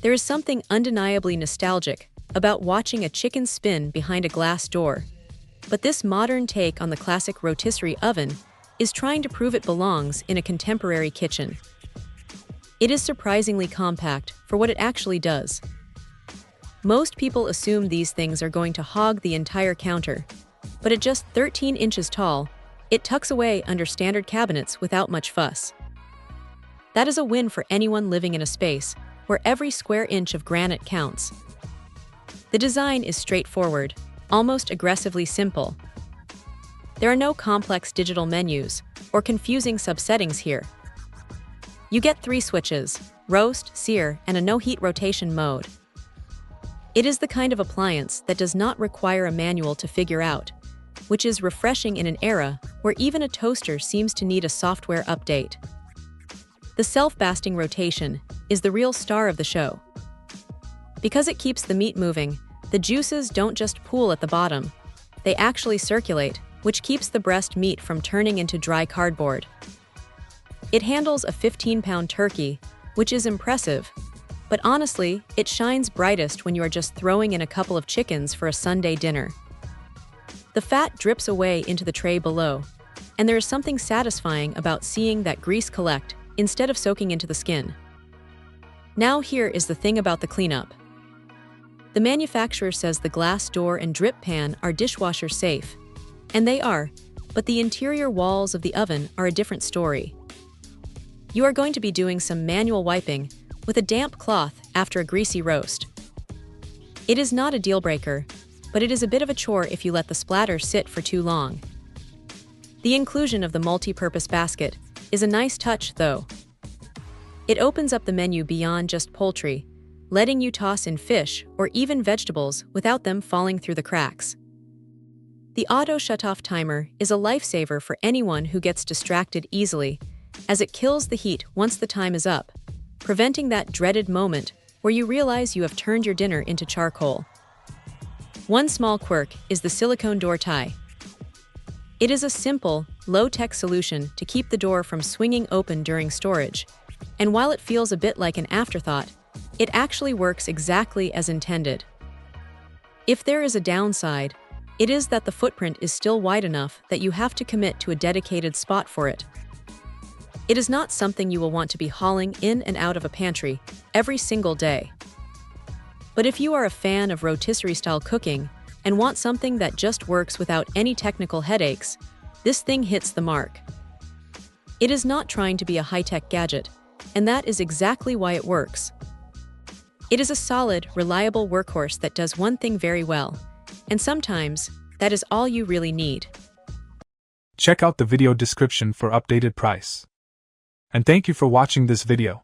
There is something undeniably nostalgic about watching a chicken spin behind a glass door. But this modern take on the classic rotisserie oven is trying to prove it belongs in a contemporary kitchen. It is surprisingly compact for what it actually does. Most people assume these things are going to hog the entire counter, but at just 13 inches tall, it tucks away under standard cabinets without much fuss. That is a win for anyone living in a space where every square inch of granite counts. The design is straightforward, almost aggressively simple. There are no complex digital menus or confusing subsettings here. You get 3 switches: roast, sear, and a no-heat rotation mode. It is the kind of appliance that does not require a manual to figure out, which is refreshing in an era where even a toaster seems to need a software update. The self-basting rotation is the real star of the show. Because it keeps the meat moving, the juices don't just pool at the bottom. They actually circulate, which keeps the breast meat from turning into dry cardboard. It handles a 15-pound turkey, which is impressive, but honestly, it shines brightest when you are just throwing in a couple of chickens for a Sunday dinner. The fat drips away into the tray below, and there is something satisfying about seeing that grease collect instead of soaking into the skin. Now here is the thing about the cleanup. The manufacturer says the glass door and drip pan are dishwasher safe, and they are, but the interior walls of the oven are a different story. You are going to be doing some manual wiping with a damp cloth after a greasy roast. It is not a deal breaker, but it is a bit of a chore if you let the splatter sit for too long. The inclusion of the multi-purpose basket is a nice touch, though. It opens up the menu beyond just poultry, letting you toss in fish or even vegetables without them falling through the cracks. The auto shut-off timer is a lifesaver for anyone who gets distracted easily, as it kills the heat once the time is up, preventing that dreaded moment where you realize you have turned your dinner into charcoal. One small quirk is the silicone door tie. It is a simple, low-tech solution to keep the door from swinging open during storage, and while it feels a bit like an afterthought, it actually works exactly as intended. If there is a downside, it is that the footprint is still wide enough that you have to commit to a dedicated spot for it. It is not something you will want to be hauling in and out of a pantry every single day. But if you are a fan of rotisserie-style cooking and want something that just works without any technical headaches, this thing hits the mark. It is not trying to be a high-tech gadget, and that is exactly why it works. It is a solid, reliable workhorse that does one thing very well, and sometimes that is all you really need. Check out the video description for updated price. And thank you for watching this video.